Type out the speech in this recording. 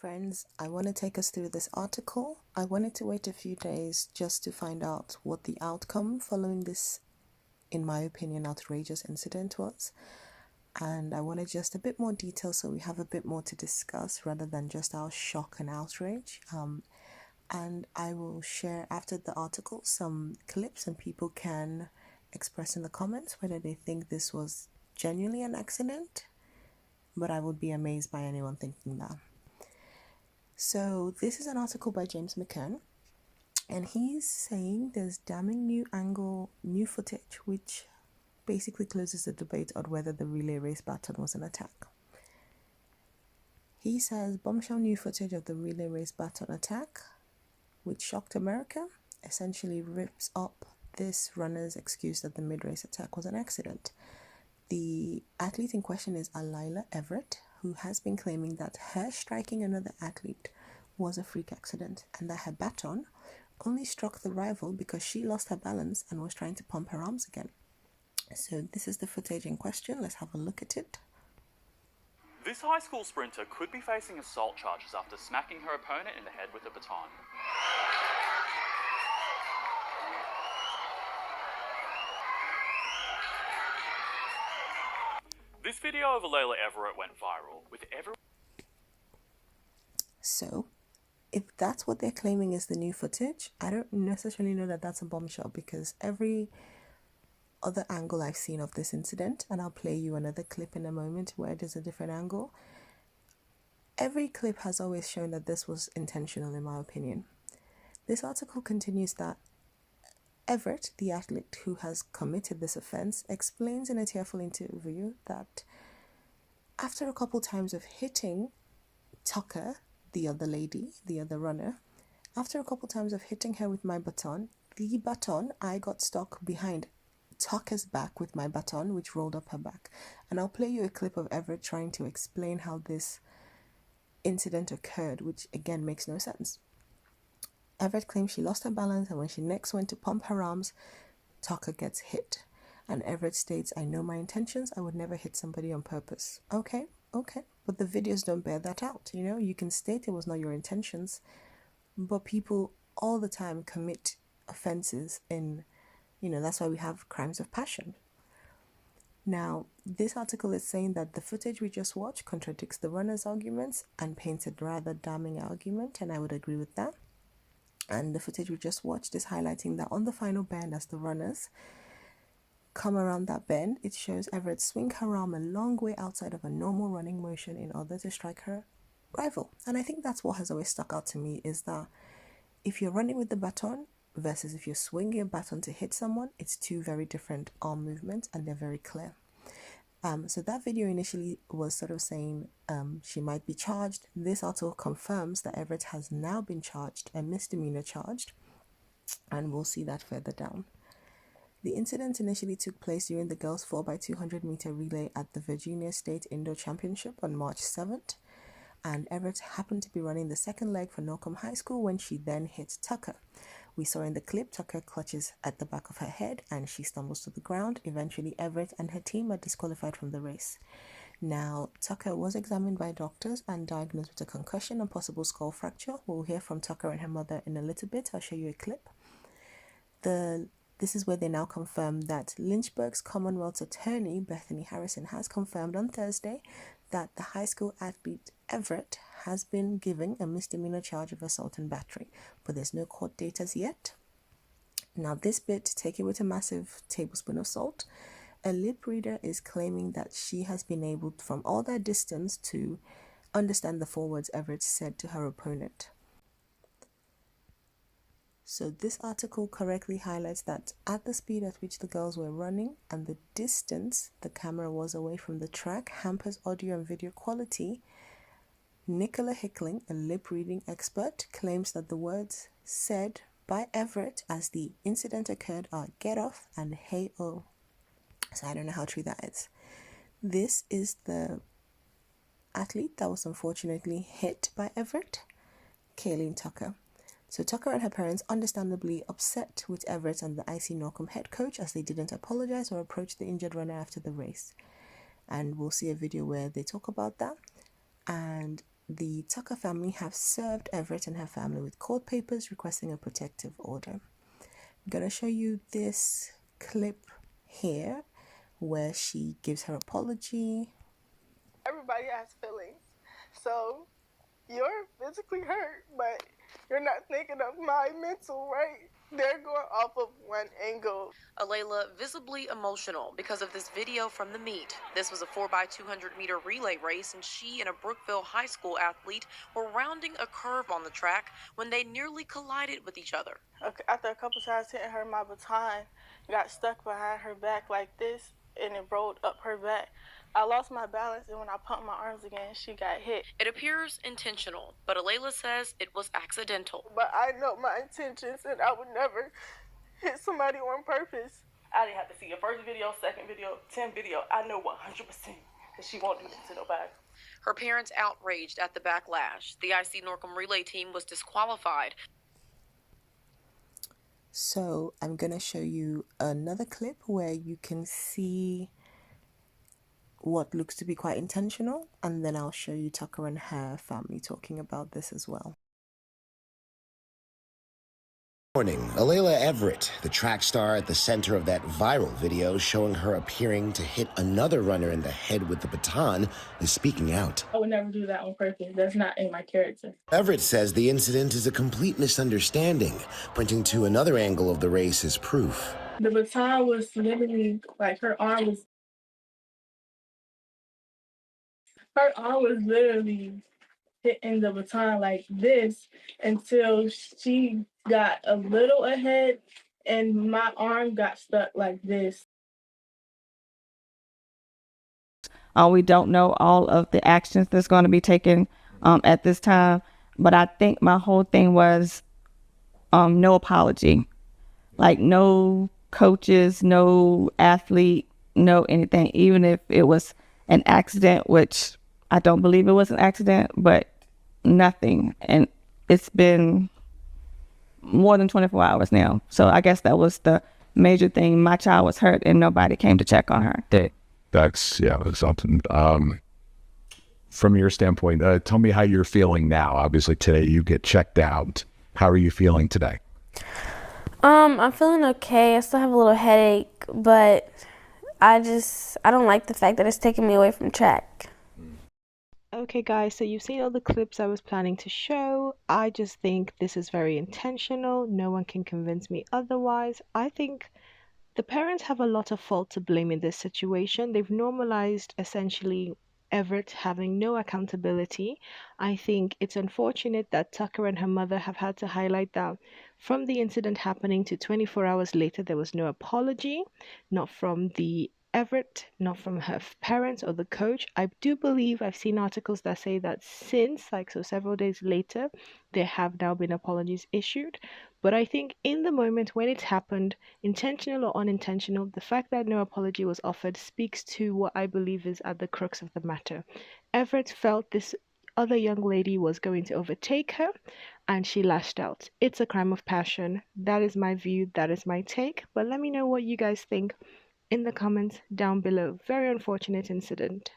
friends, I want to take us through this article. I wanted to wait a few days just to find out what the outcome following this, in my opinion, outrageous incident was. And I wanted just a bit more detail so we have a bit more to discuss rather than just our shock and outrage. And I will share after the article some clips and people can express in the comments whether they think this was genuinely an accident. But I would be amazed by anyone thinking that. So this is an article by James McKern, and he's saying there's damning new footage, which basically closes the debate on whether the relay race Baton was an attack. He says bombshell new footage of the relay race Baton attack, which shocked America, essentially rips up this runner's excuse that the mid-race attack was an accident. The athlete in question is Alila Everett, who has been claiming that her striking another athlete was a freak accident and that her baton only struck the rival because she lost her balance and was trying to pump her arms again. So this is the footage in question. Let's have a look at it. This high school sprinter could be facing assault charges after smacking her opponent in the head with a baton. This video of Alila Everett went viral, with everyone... So, if that's what they're claiming is the new footage, I don't necessarily know that that's a bombshell, because every other angle I've seen of this incident, and I'll play you another clip in a moment where there's a different angle, every clip has always shown that this was intentional, in my opinion. This article continues that Everett, the athlete who has committed this offense, explains in a tearful interview that after a couple times of hitting Tucker, the other lady, the other runner, after a couple times of hitting her with my baton, I got stuck behind Tucker's back with my baton, which rolled up her back. And I'll play you a clip of Everett trying to explain how this incident occurred, which again makes no sense. Everett claims she lost her balance, and when she next went to pump her arms, Tucker gets hit. And Everett states, "I know my intentions. I would never hit somebody on purpose." Okay. But the videos don't bear that out. You can state it was not your intentions, but people all the time commit offenses that's why we have crimes of passion. Now, this article is saying that the footage we just watched contradicts the runner's arguments and paints a rather damning argument, and I would agree with that. And the footage we just watched is highlighting that on the final bend, as the runners come around that bend, it shows Everett swing her arm a long way outside of a normal running motion in order to strike her rival. And I think that's what has always stuck out to me, is that if you're running with the baton versus if you're swinging a baton to hit someone, it's two very different arm movements, and they're very clear. So that video initially was sort of saying she might be charged. This article confirms that Everett has now been charged, a misdemeanor charged, and we'll see that further down. The incident initially took place during the girls' 4x200 meter relay at the Virginia State Indoor Championship on March 7th, and Everett happened to be running the second leg for Norcom High School when she then hit Tucker. We saw in the clip Tucker clutches at the back of her head and she stumbles to the ground. Eventually, Everett and her team are disqualified from the race. Now, Tucker was examined by doctors and diagnosed with a concussion and possible skull fracture. We'll hear from Tucker and her mother in a little bit. I'll show you a clip. This is where they now confirm that Lynchburg's Commonwealth's attorney, Bethany Harrison, has confirmed on Thursday that the high school athlete Everett has been given a misdemeanor charge of assault and battery, but there's no court date as yet. Now, this bit, take it with a massive tablespoon of salt. A lip reader is claiming that she has been able, from all that distance, to understand the 4 words Everett said to her opponent. So this article correctly highlights that at the speed at which the girls were running and the distance the camera was away from the track hampers audio and video quality. Nicola Hickling, a lip-reading expert, claims that the words said by Everett as the incident occurred are "get off" and "hey oh." So I don't know how true that is. This is the athlete that was unfortunately hit by Everett, Kayleen Tucker. So Tucker and her parents understandably upset with Everett and the IC Norcom head coach as they didn't apologize or approach the injured runner after the race. And we'll see a video where they talk about that. And the Tucker family have served Everett and her family with court papers requesting a protective order. I'm going to show you this clip here where she gives her apology. Everybody has feelings, so you're physically hurt, but you're not thinking of my mental, right? They're going off of one angle. Alayla visibly emotional because of this video from the meet. This was a 4x200 meter relay race, and she and a Brookville high school athlete were rounding a curve on the track when they nearly collided with each other. Okay, after a couple times hitting her, my baton got stuck behind her back like this, and it rolled up her back. I lost my balance, and when I pumped my arms again, she got hit. It appears intentional, but Alayla says it was accidental. But I know my intentions, and I would never hit somebody on purpose. I didn't have to see your first video, second video, 10 video. I know 100% that she won't do this to nobody. Her parents outraged at the backlash. The IC Norcom relay team was disqualified. So I'm going to show you another clip where you can see what looks to be quite intentional, and then I'll show you Tucker and her family talking about this as well. Morning. Alayla Everett, the track star at the center of that viral video showing her appearing to hit another runner in the head with the baton, is speaking out. I would never do that on purpose. That's not in my character. Everett says the incident is a complete misunderstanding, pointing to another angle of the race as proof. The baton was literally like her arm was literally hitting the baton like this until she got a little ahead and my arm got stuck like this. We don't know all of the actions that's going to be taken at this time, but I think my whole thing was no apology, like no coaches, no athlete, no anything, even if it was an accident, which I don't believe it was an accident, but nothing. And it's been more than 24 hours now. So I guess that was the major thing. My child was hurt and nobody came to check on her. That's something. From your standpoint, tell me how you're feeling now. Obviously today you get checked out. How are you feeling today? I'm feeling okay. I still have a little headache, but I don't like the fact that it's taking me away from track. Okay guys, so you've seen all the clips I was planning to show. I just think this is very intentional. No one can convince me otherwise. I think the parents have a lot of fault to blame in this situation. They've normalized essentially Everett having no accountability. I think it's unfortunate that Tucker and her mother have had to highlight that from the incident happening to 24 hours later, there was no apology, not from the Everett, not from her parents or the coach. I do believe I've seen articles that say that since, several days later, there have now been apologies issued. But I think in the moment when it happened, intentional or unintentional, the fact that no apology was offered speaks to what I believe is at the crux of the matter. Everett felt this other young lady was going to overtake her, and she lashed out. It's a crime of passion. That is my view. That is my take. But let me know what you guys think in the comments down below. Very unfortunate incident.